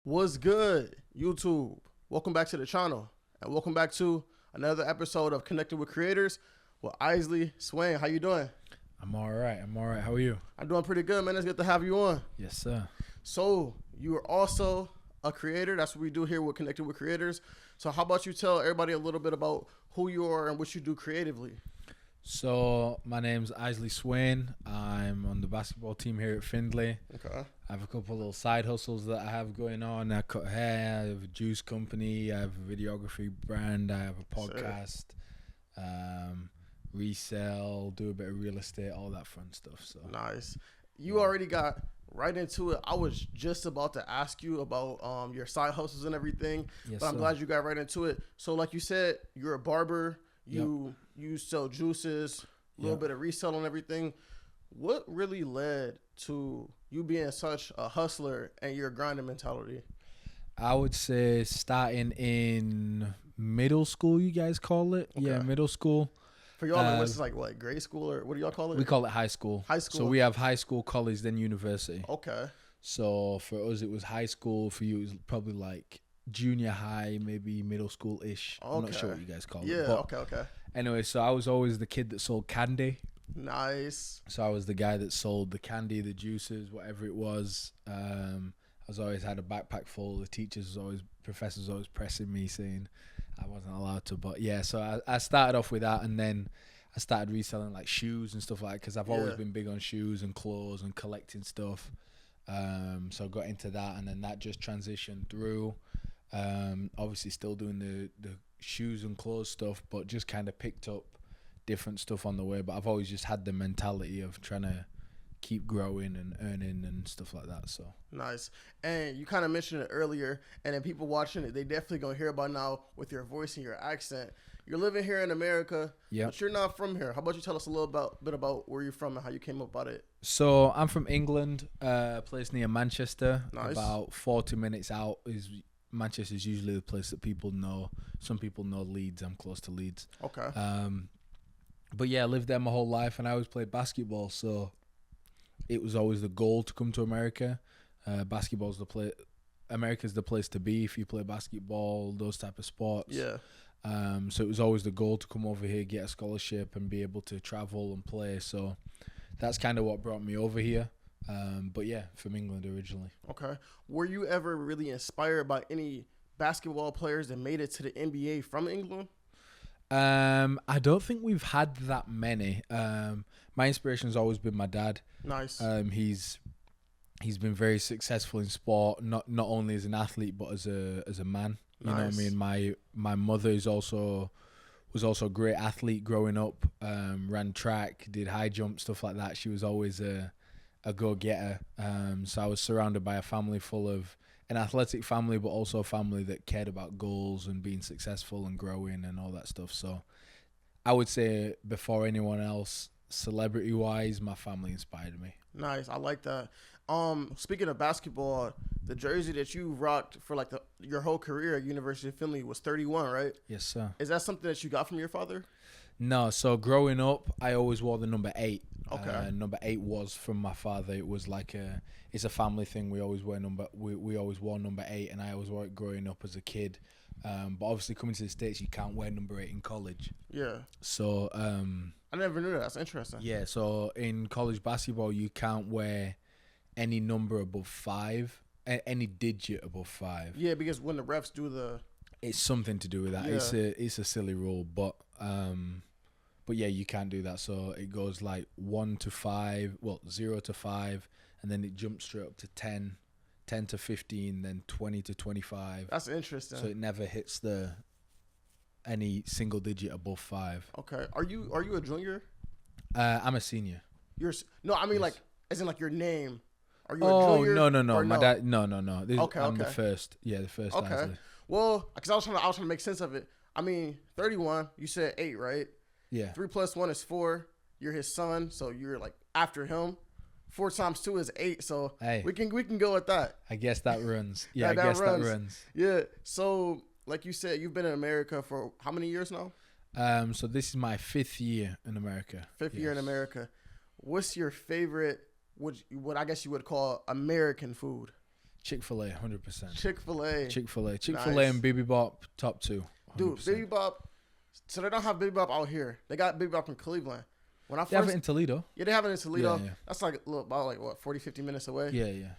What's good, YouTube? Welcome back to the channel, and welcome back to another episode of Connected with Creators with Eisley, Swaine. How you doing? I'm all right. How are you? I'm doing pretty good, man. It's good to have you on. Yes, sir. So you are also a creator. That's what we do here with Connected with Creators. So how about you tell everybody a little bit about who you are and what you do creatively? So my name's Eisley Swaine. I'm on the basketball team here at Findlay. Okay. I have a couple of little side hustles that I have going on. I cut hair. I have a juice company. I have a videography brand. I have a podcast. Resell. Do a bit of real estate. All that fun stuff. So Nice. You already got right into it. I was just about to ask you about your side hustles and everything, yes, but I'm sir. glad you got right into it. So like you said, you're a barber. You sell juices, a little Yep. bit of resell and everything. What really led to you being such a hustler and your grinding mentality? I would say starting in middle school. You guys call it? Okay. Yeah, middle school. For y'all, what's this like? What, grade school or what do y'all call it? We call it high school. High school. So we have high school, college, then university. Okay. So for us, it was high school. For you, it was probably like junior high, maybe middle school-ish. I'm not sure what you guys call it. Yeah. But Okay. anyway, so I was always the kid that sold candy. Nice. So I was the guy that sold the candy, the juices, whatever it was. I was always had a backpack full. The professors always pressing me saying I wasn't allowed to. But yeah, so I started off with that, and then I started reselling like shoes and stuff like that because I've always been big on shoes and clothes and collecting stuff. So I got into that, and then that just transitioned through. Obviously still doing the shoes and clothes stuff, but just kind of picked up different stuff on the way. But I've always just had the mentality of trying to keep growing and earning and stuff like that. So Nice. And you kind of mentioned it earlier, and then people watching it, they definitely gonna hear about now with your voice and your accent. You're living here in America, but you're not from here. How about you tell us a little bit about where you're from and how you came up about it? So I'm from England, a place near Manchester. Nice. About 40 minutes out is Manchester is usually the place that people know. Some people know Leeds. I'm close to Leeds. Okay. But yeah, I lived there my whole life, and I always played basketball. So it was always the goal to come to America. Basketball's the place. America's the place to be if you play basketball, those type of sports. Yeah. So it was always the goal to come over here, get a scholarship, and be able to travel and play. So that's kind of what brought me over here. But yeah, from England originally. Okay. Were you ever really inspired by any basketball players that made it to the NBA from England? I don't think we've had that many. My inspiration has always been my dad. Nice. He's been very successful in sport, not only as an athlete but as a man. You know what I mean? My mother was also a great athlete growing up. Ran track, did high jump, stuff like that. She was always a go-getter. So I was surrounded by a family full of an athletic family, but also a family that cared about goals and being successful and growing and all that stuff. So I would say before anyone else, celebrity-wise, my family inspired me. Nice. I like that. Speaking of basketball, the jersey that you rocked for like your whole career at University of Findlay was 31, right? Yes, sir. Is that something that you got from your father? No, so growing up, I always wore the number 8. Okay. Number 8 was from my father. It was like it's a family thing. We always wear we always wore number 8, and I always wore it growing up as a kid. But obviously coming to the States, you can't wear number 8 in college. Yeah. So I never knew that. That's interesting. yeah, so in college basketball, you can't wear any number above 5, any digit above 5. Yeah, because when the refs do It's something to do with that. Yeah. It's a silly rule, but yeah, you can't do that. So it goes like 1 to 5, 0 to 5, and then it jumps straight up to 10, 10 to 15, then 20 to 25. That's interesting. So it never hits any single digit above 5. Okay. Are you a junior? I'm a senior. No, I mean Yes. like as in like your name. Are you a junior? No. Or My dad, no. Okay, I'm okay. the first. Yeah, the first. Okay. Eisley. Well, because I was trying to make sense of it. I mean, 31. You said 8, right? Yeah. 3 plus 1 is 4. You're his son, so you're like after him. 4 times 2 is 8. So Hey. we can go with that. I guess that runs. Yeah, I That guess runs. that runs. Yeah. So like you said, you've been in America for how many years now? So this is my 5th year in America. Fifth year in America. What's your favorite? What I guess you would call American food? Chick-fil-A, 100%. Chick-fil-A. Chick-fil-A Nice. and Bibimbap, top 2. 100%. Dude, Bibimbap. So they don't have Bibimbap out here. They got Bibimbap in Cleveland. When I They have it in Toledo. Yeah, they have it in Toledo. Yeah. That's like about like what 40, 50 minutes away. Yeah.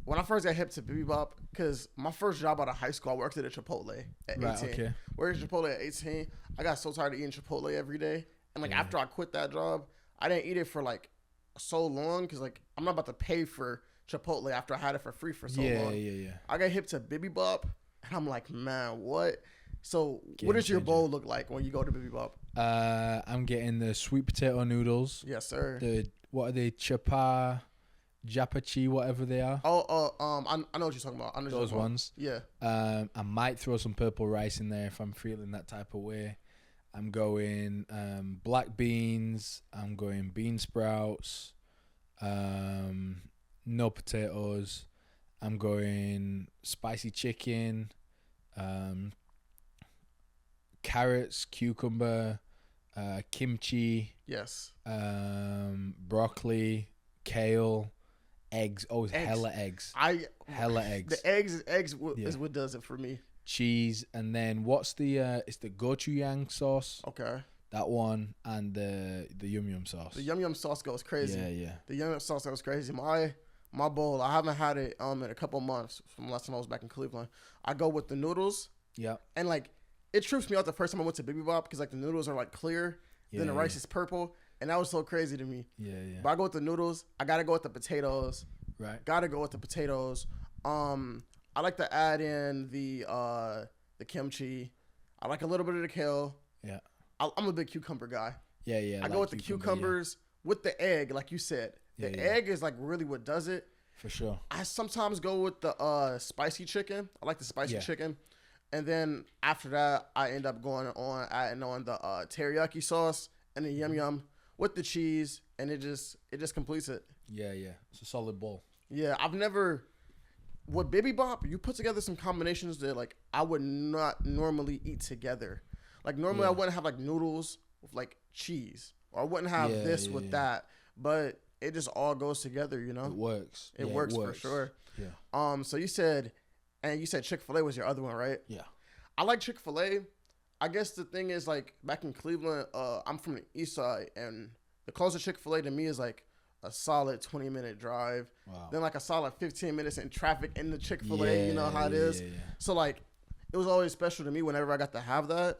When I first got hip to Bibimbap, because my first job out of high school, I worked at a Chipotle at 18. Right, okay. Worked at Chipotle at 18. I got so tired of eating Chipotle every day. And like after I quit that job, I didn't eat it for like so long because like I'm not about to pay for Chipotle after I had it for free for so long. Yeah. I got hip to Bibimbap, and I'm like, man, what? So Game what does your changer. bowl look like when you go to Bibimbap? I'm getting the sweet potato noodles. Yes, sir. What are they? Japachi, whatever they are. I know what you're talking about. I know what you're Those talking about. ones. Yeah. I might throw some purple rice in there if I'm feeling that type of way. I'm going black beans. I'm going bean sprouts. No potatoes. I'm going spicy chicken. Carrots, cucumber, kimchi. Yes. Broccoli, kale, eggs. Oh, it's hella eggs. Hella eggs. The eggs is what does it for me. Cheese, and then what's the it's the gochujang sauce. Okay. That one, and the yum yum sauce. The yum yum sauce goes crazy. Yeah. The yum yum sauce goes crazy. My bowl, I haven't had it in a couple months from last time I was back in Cleveland. I go with the noodles. Yeah. And like it trips me out the first time I went to Bibimbap because like the noodles are like clear, then the rice is purple, and that was so crazy to me. Yeah. But I go with the noodles. I gotta go with the potatoes. Right. Gotta go with the potatoes. I like to add in the kimchi. I like a little bit of the kale. Yeah. I'm a big cucumber guy. Yeah. I go with the cucumbers with the egg, like you said. The egg is like really what does it. For sure. I sometimes go with the spicy chicken. I like the spicy chicken. And then after that, I end up adding on the teriyaki sauce and the yum yum with the cheese, and it just completes it. Yeah. It's a solid bowl. Yeah, I've never with Bibimbap, you put together some combinations that like I would not normally eat together. Like normally I wouldn't have like noodles with like cheese, or I wouldn't have this with that, but it just all goes together, you know. It works. It works for sure. Yeah. So you said Chick-fil-A was your other one, right? Yeah. I like Chick-fil-A. I guess the thing is like back in Cleveland, I'm from the east side, and the closest Chick-fil-A to me is like a solid 20-minute drive. Wow. Then like a solid 15 minutes in traffic in the Chick-fil-A, you know how it is. Yeah. So like it was always special to me whenever I got to have that.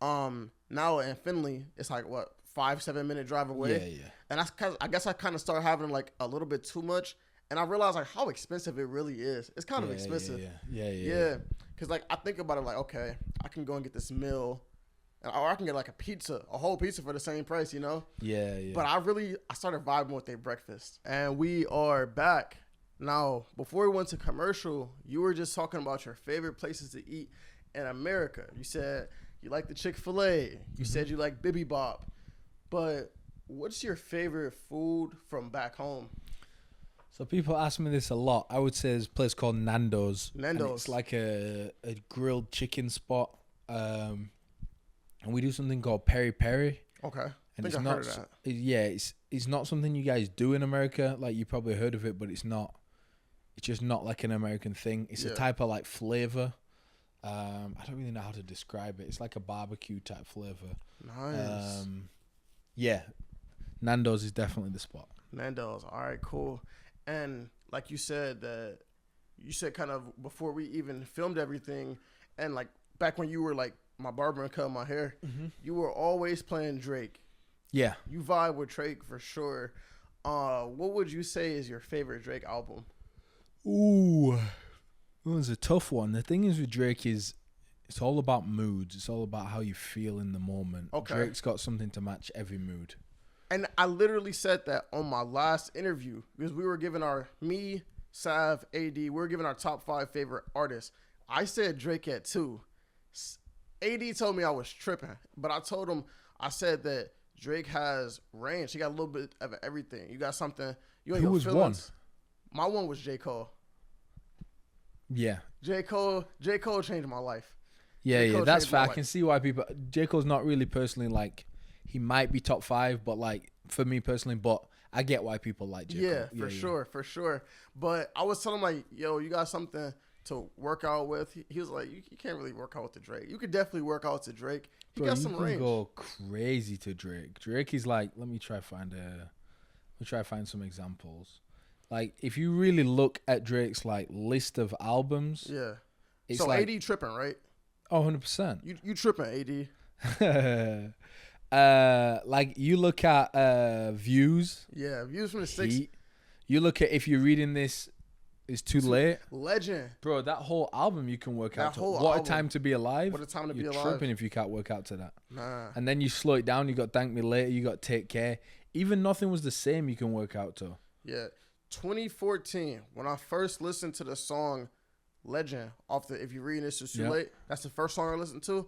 Now in Findlay, it's like what 5-7 minute drive away. Yeah. And I guess I kind of started having like a little bit too much, and I realized like how expensive it really is. It's kind of expensive. Yeah. Cause like I think about it like, okay, I can go and get this meal, or I can get like a whole pizza for the same price, you know? Yeah. But I started vibing with their breakfast, and we are back. Now, before we went to commercial, you were just talking about your favorite places to eat in America. You said you like the Chick-fil-A. You said you like Bibimbap. But what's your favorite food from back home? So people ask me this a lot. I would say there's a place called Nando's. Nando's. And it's like a grilled chicken spot. And we do something called peri peri. Okay. And I think I heard of that. It's not something you guys do in America. Like you probably heard of it, but it's not. It's just not like an American thing. It's a type of like flavor. I don't really know how to describe it. It's like a barbecue type flavor. Nice. Yeah. Nando's is definitely the spot. Nando's. All right, cool. And like you said kind of before we even filmed everything, and like back when you were like my barber and cutting my hair, you were always playing Drake. Yeah. You vibe with Drake for sure. What would you say is your favorite Drake album? Ooh. It was a tough one. The thing is with Drake is it's all about moods. It's all about how you feel in the moment. Okay. Drake's got something to match every mood. And I literally said that on my last interview because we were giving me, Sav, AD, we were giving our top 5 favorite artists. I said Drake at 2. AD told me I was tripping, but I said that Drake has range. He got a little bit of everything. You got something. You ain't Who was feelings. My one was J. Cole. Yeah. J. Cole changed my life. Yeah, that's fair. I can see why J. Cole's not really personally like, he might be top 5, but like for me personally, but I get why people like J. Yeah, Cole. for sure. But I was telling him, like, yo, you got something to work out with. He was like, you can't really work out to Drake. You could definitely work out to Drake. He got some range. You can go crazy to Drake. Drake is like, let me try find some examples. Like, if you really look at Drake's like list of albums, yeah. It's so like, AD tripping, right? Oh, 100%. You tripping, AD. Like you look at Views. Yeah, Views from the Six. You look at If You're Reading This, It's Too Late. Legend. Bro, that whole album you can work out to. What album. A Time to Be Alive. What a Time to Be You're Alive. tripping if you can't work out to that. Nah. And then you slow it down. You got Thank Me Later. You got Take Care. Even Nothing Was the Same you can work out to. Yeah. 2014, when I first listened to the song Legend off the If You're Reading This, It's Too Late, that's the first song I listened to.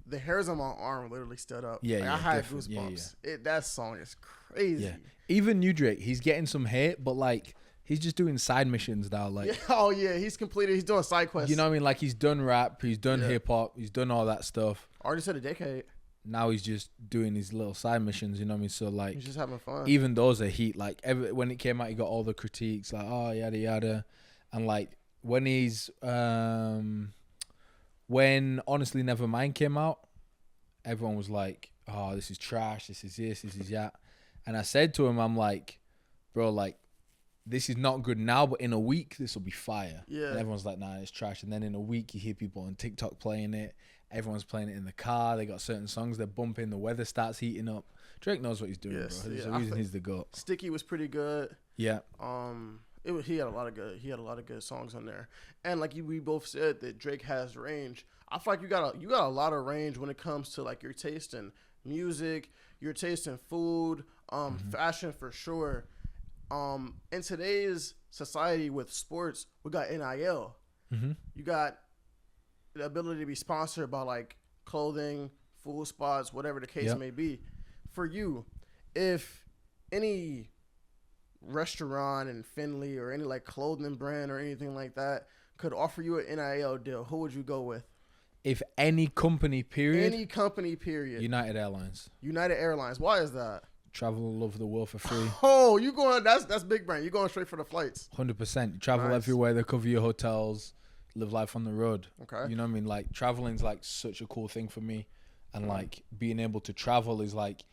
The hairs on my arm literally stood up. Yeah, like, yeah, I had definitely. goosebumps. That song is crazy. Yeah. Even New Drake, he's getting some hate, but like he's just doing side missions now. Like, he's completed. He's doing side quests. You know what I mean? Like he's done rap, he's done hip hop, he's done all that stuff. Already said a decade. Now he's just doing his little side missions. You know what I mean? So like, he's just having fun. Even those are heat. Like when it came out, he got all the critiques. Like, oh, yada yada, and like when Honestly Nevermind came out, everyone was like, oh, this is trash. This is that. And I said to him, I'm like, bro, like, this is not good now, but in a week, this will be fire. Yeah. And everyone's like, nah, it's trash. And then in a week, you hear people on TikTok playing it. Everyone's playing it in the car. They got certain songs they're bumping. The weather starts heating up. Drake knows what he's doing, bro. There's a reason he's the GOAT. Sticky was pretty good. Yeah. He had a lot of good songs on there. And like we both said that Drake has range. I feel like you got a lot of range when it comes to like your taste in music, your taste in food, fashion for sure. In today's society with sports, we got NIL. Mm-hmm. You got the ability to be sponsored by like clothing, food spots, whatever the case may be. For you, if any restaurant in Findlay or any like clothing brand or anything like that could offer you an NIL deal, who would you go with? If any company, period. United Airlines. Why is that? Travel all over the world for free. Oh, you going? That's big brand. You going straight for the flights? 100%. You travel everywhere. They cover your hotels. Live life on the road. Okay. You know what I mean? Like traveling's like such a cool thing for me, and like being able to travel is like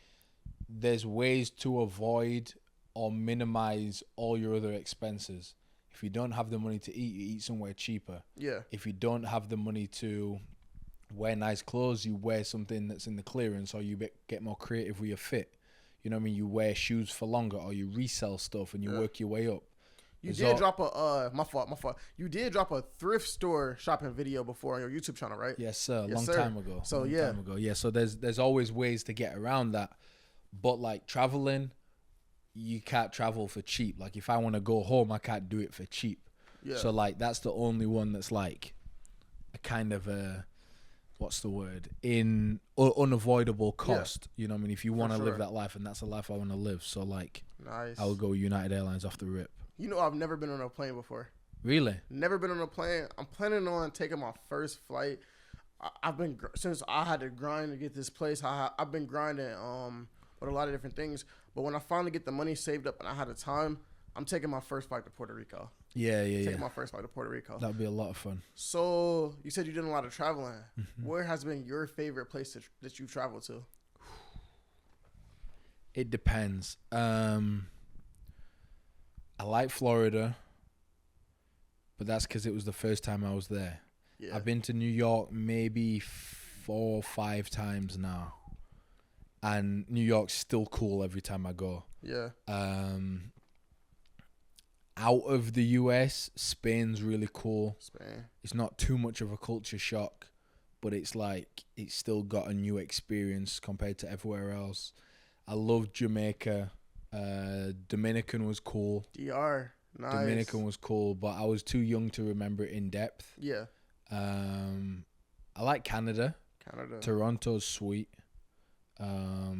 there's ways to avoid or minimize all your other expenses. If you don't have the money to eat, you eat somewhere cheaper. Yeah. If you don't have the money to wear nice clothes, you wear something that's in the clearance, or you get more creative with your fit. You know what I mean? You wear shoes for longer, or you resell stuff and you work your way up. You did drop a my fault. You did drop a thrift store shopping video before on your YouTube channel, right? Yes, sir. Long time ago. So yeah. So there's always ways to get around that, but like traveling, you can't travel for cheap. Like if I want to go home, I can't do it for cheap. Yeah. So like that's the only one that's like a kind of a what's the word unavoidable cost. Yeah. You know what I mean? If you want to live that life, and that's a life I want to live. So like, nice. I would go United Airlines off the rip. You know, I've never been on a plane before. Really? Never been on a plane. I'm planning on taking my first flight. I've been since I had to grind to get this place. I've been grinding with a lot of different things. But when I finally get the money saved up and I had the time, I'm taking my first flight to Puerto Rico. Yeah. Taking my first flight to Puerto Rico. That'd be a lot of fun. So you said you did a lot of traveling. Mm-hmm. Where has been your favorite place that you've traveled to? It depends. I like Florida, but that's because it was the first time I was there. Yeah. I've been to New York maybe 4 or 5 times now, and New York's still cool every time I go. Yeah. Out of the US, Spain's really cool. Spain. It's not too much of a culture shock, but it's like it's still got a new experience compared to everywhere else. I love Jamaica. Dominican was cool. DR, nice. Dominican was cool, but I was too young to remember it in depth. Yeah. I like Canada. Toronto's sweet. Yeah,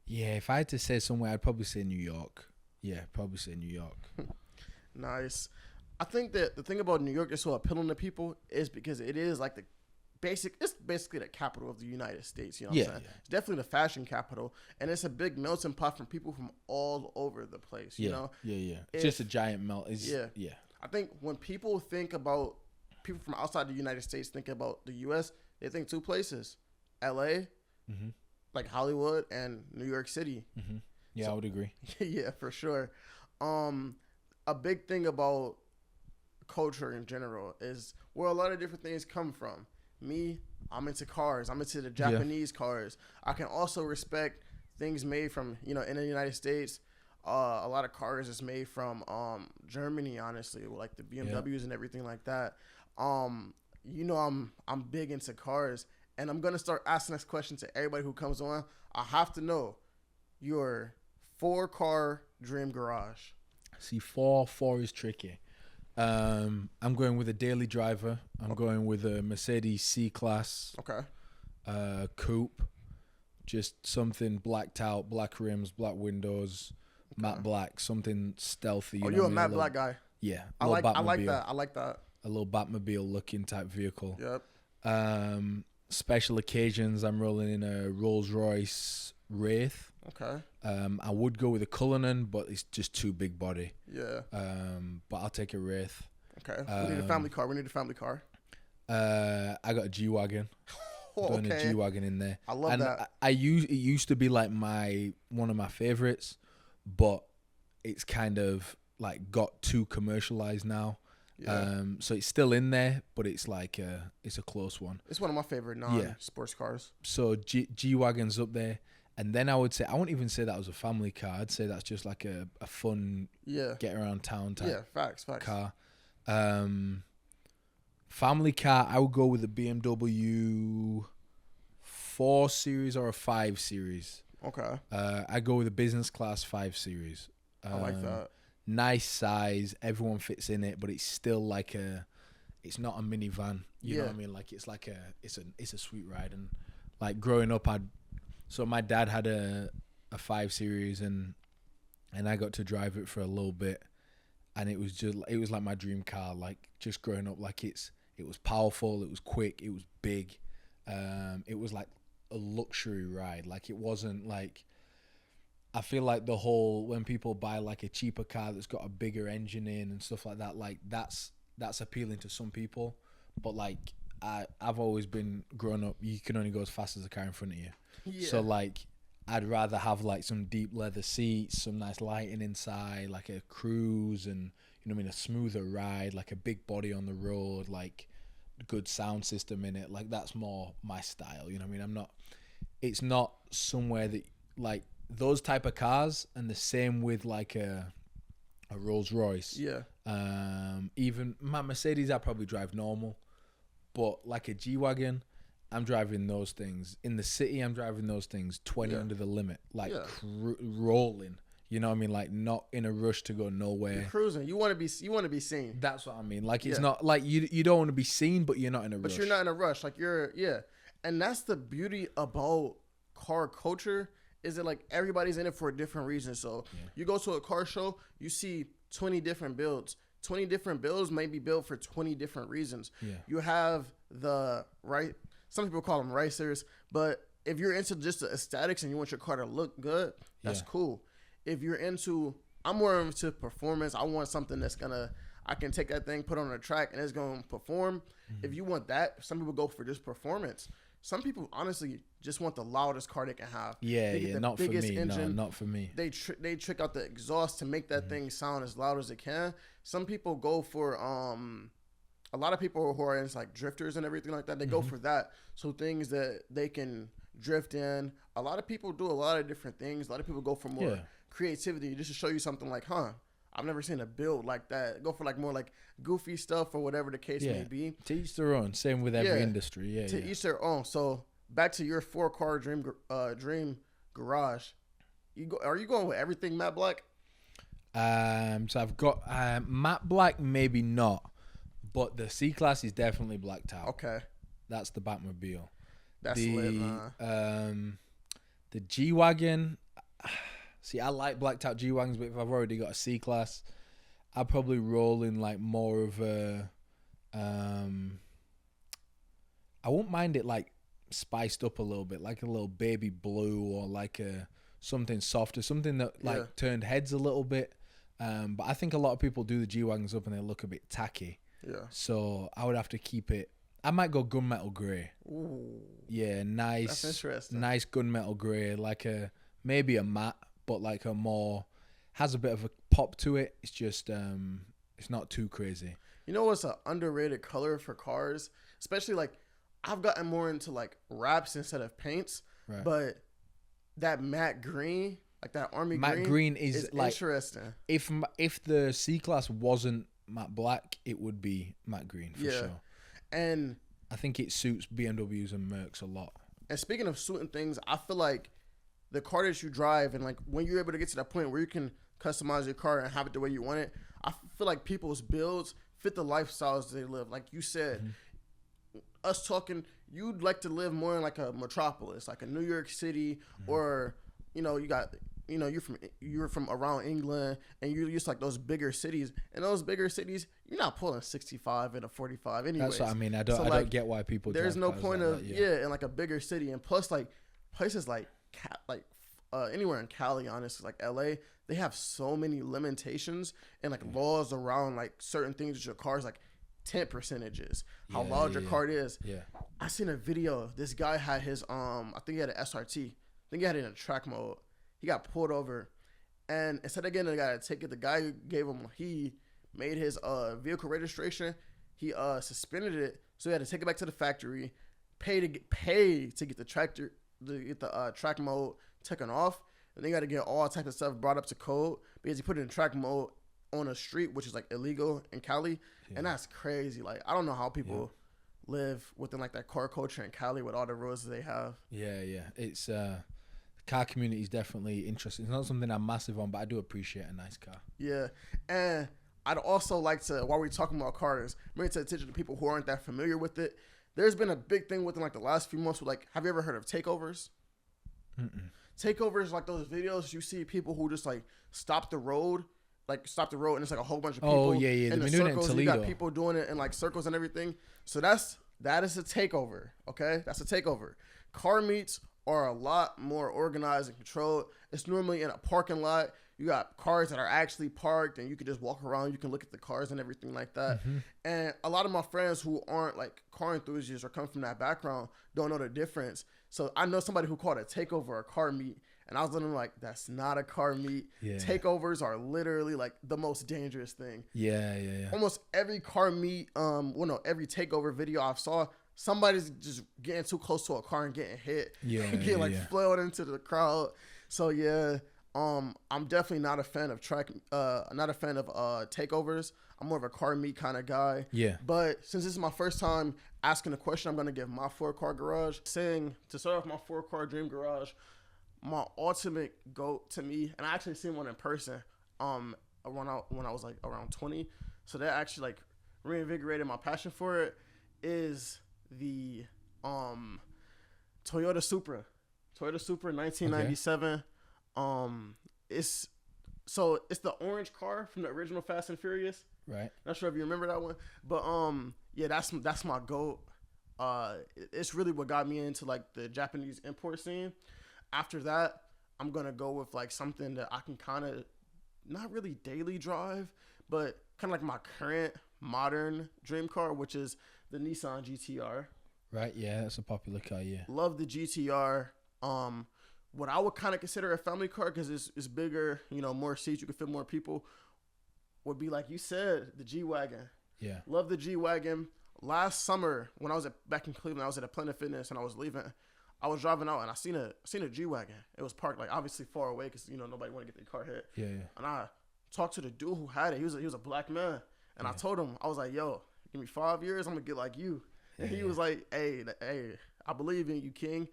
if I had to say somewhere, I'd probably say New York. Yeah, probably say New York. Nice. I think that the thing about New York that's so appealing to people is because it is like the it's basically the capital of the United States. You know what I'm saying? It's definitely the fashion capital, and it's a big melting pot from people from all over the place. You know? It's just a giant melt. I think when people think about people from outside the United States, think about the U.S., they think two places: L.A., like Hollywood, and New York City. Yeah, so, I would agree. Yeah, for sure. A big thing about culture in general is where a lot of different things come from. Me, I'm into cars. I'm into the Japanese cars. I can also respect things made from, in the United States. A lot of cars is made from Germany, honestly, like the BMWs and everything like that. I'm big into cars, and I'm gonna start asking this question to everybody who comes on. I have to know your 4-car dream garage. See, four is tricky. I'm going with a daily driver. I'm going with a Mercedes C-Class. Okay. Coupe. Just something blacked out, black rims, black windows, matte black, something stealthy. You're a matte black guy. Yeah. I like that. I like that. A little Batmobile looking type vehicle. Yep. Special occasions, I'm rolling in a Rolls Royce Wraith. Okay. I would go with a Cullinan, but it's just too big body. Yeah. But I'll take a Wraith. Okay. We need a family car. I got a G-Wagon. Doing a G-Wagon in there. I love that. It used to be like one of my favorites, but it's kind of like got too commercialized now. Yeah. So it's still in there, but it's like it's a close one. It's one of my favorite non-sports cars. So G-Wagon's up there. And then I would say, I wouldn't even say that was a family car. I'd say that's just like a fun get around town type facts. car. Family car, I would go with a BMW 4 Series or a 5 Series. Okay. I go with a business class 5 Series. I like that. Nice size, everyone fits in it, but it's still like it's not a minivan. You know what I mean? Like it's a sweet ride. And like growing up, so my dad had a 5 Series and I got to drive it for a little bit, and it was like my dream car. Like just growing up, like it was powerful, it was quick, it was big. It was like a luxury ride. Like it wasn't like, I feel like the whole, when people buy like a cheaper car that's got a bigger engine in and stuff like that, like that's appealing to some people. But like I've always been growing up, you can only go as fast as the car in front of you. Yeah. So like I'd rather have like some deep leather seats, some nice lighting inside, like a cruise, and a smoother ride, like a big body on the road, like good sound system in it. Like that's more my style. It's not somewhere that like those type of cars, and the same with like a Rolls Royce. Yeah. Even my Mercedes, I probably drive normal, but like a G-Wagon, I'm driving those things. In the city, I'm driving those things 20 under the limit, like rolling. You know what I mean? Like not in a rush to go nowhere. You're cruising. You want to be seen. That's what I mean. Like it's not like you don't want to be seen, but you're not in a rush. But you're not in a rush. Like and that's the beauty about car culture. Is it like everybody's in it for a different reason? So you go to a car show, you see 20 different builds. 20 different builds may be built for 20 different reasons. Yeah. You have some people call them racers, but if you're into just the aesthetics and you want your car to look good, that's cool. If you're I'm more into performance. I want something that's I can take that thing, put it on a track, and it's going to perform. Mm-hmm. If you want that, some people go for just performance. Some people honestly just want the loudest car they can have. Not for me. Engine. No, not for me. They trick out the exhaust to make that thing sound as loud as it can. Some people go for a lot of people who are into like drifters and everything like that, they go for that. So things that they can drift in. A lot of people do a lot of different things. A lot of people go for more creativity, just to show you something like, I've never seen a build like that. Go for like more like goofy stuff or whatever the case may be. To each their own. Same with every industry. Each their own. So back to your 4-car dream garage. Are you going with everything matte black? So I've got matte black, maybe not, but the C-Class is definitely blacked out. Okay. That's the Batmobile. That's lit, man. The G-Wagon. See, I like blacked out G-Wagons, but if I've already got a C-Class, I'd probably roll in like more of a I won't mind it like spiced up a little bit, like a little baby blue or like something softer, something that like turned heads a little bit. But I think a lot of people do the G-Wagons up and they look a bit tacky. Yeah. So I would have to keep it. I might go gunmetal grey. Ooh. Yeah, nice. That's interesting. Nice gunmetal grey, like maybe a matte, but like a more, has a bit of a pop to it. It's just it's not too crazy. You know what's an underrated color for cars? Especially like I've gotten more into like wraps instead of paints, but that matte green, like that army matte green is like interesting. If the C-Class wasn't matte black, it would be matte green for sure. And I think it suits BMWs and Mercs a lot. And speaking of suiting things, I feel like the car that you drive and like when you're able to get to that point where you can customize your car and have it the way you want it, I feel like people's builds fit the lifestyles they live. Like you said, us talking, you'd like to live more in like a metropolis, like a New York City, or you're from around England and you're used to like those bigger cities. And those bigger cities, you're not pulling 65 and a 45 anyways. That's what I mean. I don't get why people. There's no point of in like a bigger city. And plus, like places like anywhere in Cali, honestly, like LA, they have so many limitations and like laws around like certain things with your cars, like tint percentages, how large your car is. Yeah. I seen a video. This guy had his I think he had an SRT. I think he had it in track mode. He got pulled over, and instead of getting the guy to take it, the guy he made his vehicle registration. He suspended it, so he had to take it back to the factory, pay to get the track mode taken off, and they got to get all types of stuff brought up to code because he put it in track mode on a street which is like illegal in Cali, and that's crazy. Like I don't know how people live within like that car culture in Cali with all the rules that they have. Yeah, it's car community is definitely interesting. It's not something I'm massive on, but I do appreciate a nice car. Yeah, and I'd also like to, while we're talking about cars, bring it to attention to people who aren't that familiar with it. There's been a big thing within like the last few months with like, have you ever heard of takeovers? Takeovers, like those videos you see people who just like stop the road, and it's like a whole bunch of people. Oh yeah, in the circles. In Toledo. You got people doing it in like circles and everything. So that is a takeover. Okay, that's a takeover. Car meets are a lot more organized and controlled. It's normally in a parking lot. You got cars that are actually parked and you can just walk around. You can look at the cars and everything like that. And a lot of my friends who aren't like car enthusiasts or come from that background don't know the difference. So I know somebody who called a takeover a car meet, and I was literally like, that's not a car meet. Yeah. Takeovers are literally like the most dangerous thing. Yeah. Almost every car meet, every takeover video I saw, somebody's just getting too close to a car and getting hit. Getting flowed into the crowd. So I'm definitely not a fan of takeovers. I'm more of a car meet kind of guy. Yeah. But since this is my first time asking a question, I'm gonna give my 4-car garage. Saying to start off my 4-car dream garage, my ultimate goat to me, and I actually seen one in person when I was like around 20. So that actually like reinvigorated my passion for it. Is the Toyota Supra 1997. Okay. It's the orange car from the original Fast and Furious. Right. Not sure if you remember that one, but that's my goat. It's really what got me into like the Japanese import scene. After that, I'm gonna go with like something that I can kind of not really daily drive, but kind of like my current modern dream car, which is the Nissan GTR. Right. Yeah, that's a popular car. Yeah. Love the GTR. What I would kind of consider a family car because it's bigger, more seats, you can fit more people, would be like you said, the G-Wagon. Yeah. Love the G-Wagon. Last summer when I was back in Cleveland, I was at a Planet Fitness and I was leaving. I was driving out and I seen a G-Wagon. It was parked like obviously far away because nobody want to get their car hit. Yeah. And I talked to the dude who had it. He was a black man, and I told him, I was like, "Yo, give me 5 years, I'm gonna get like you." And he was like, "Hey, I believe in you, King."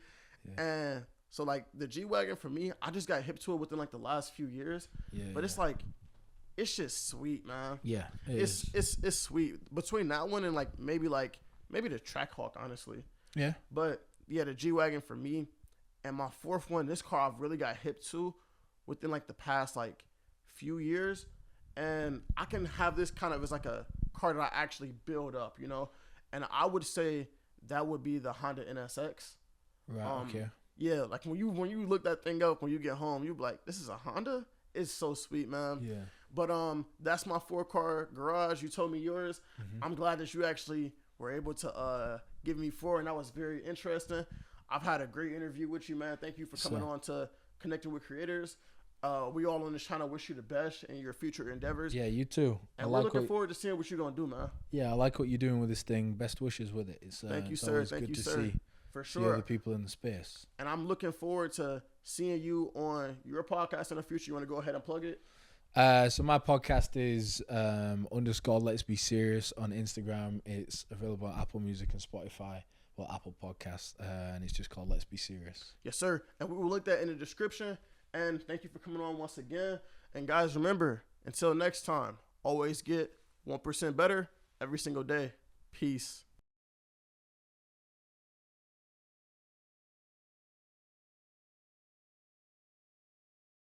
Yeah. And so like the G-Wagon for me, I just got hip to it within like the last few years. Yeah. But it's like, it's just sweet, man. Yeah. It's sweet. Between that one and like maybe the Trackhawk, honestly. Yeah. But yeah, the G-Wagon for me. And my fourth one, this car I've really got hip to within like the past like few years. And I can have this kind of as like a car that I actually build up, And I would say that would be the Honda NSX. Right. Okay. Yeah, like when you look that thing up when you get home, you be like, this is a Honda? It's so sweet, man. Yeah. But that's my 4-car garage. You told me yours. Mm-hmm. I'm glad that you actually were able to give me 4, and that was very interesting. I've had a great interview with you, man. Thank you for coming on to Connecting with Creators. We all on this channel wish you the best in your future endeavors. Yeah, you too. And we're looking forward to seeing what you're gonna do, man. Yeah, I like what you're doing with this thing. Best wishes with it. It's thank you, it's sir. Thank you, good to sir. see. For sure. See other people in the space. And I'm looking forward to seeing you on your podcast in the future. You want to go ahead and plug it? So my podcast is _ Let's Be Serious on Instagram. It's available on Apple Music and Spotify. Well, Apple Podcasts. And it's just called Let's Be Serious. Yes, sir. And we will link that in the description. And thank you for coming on once again. And guys, remember, until next time, always get 1% better every single day. Peace.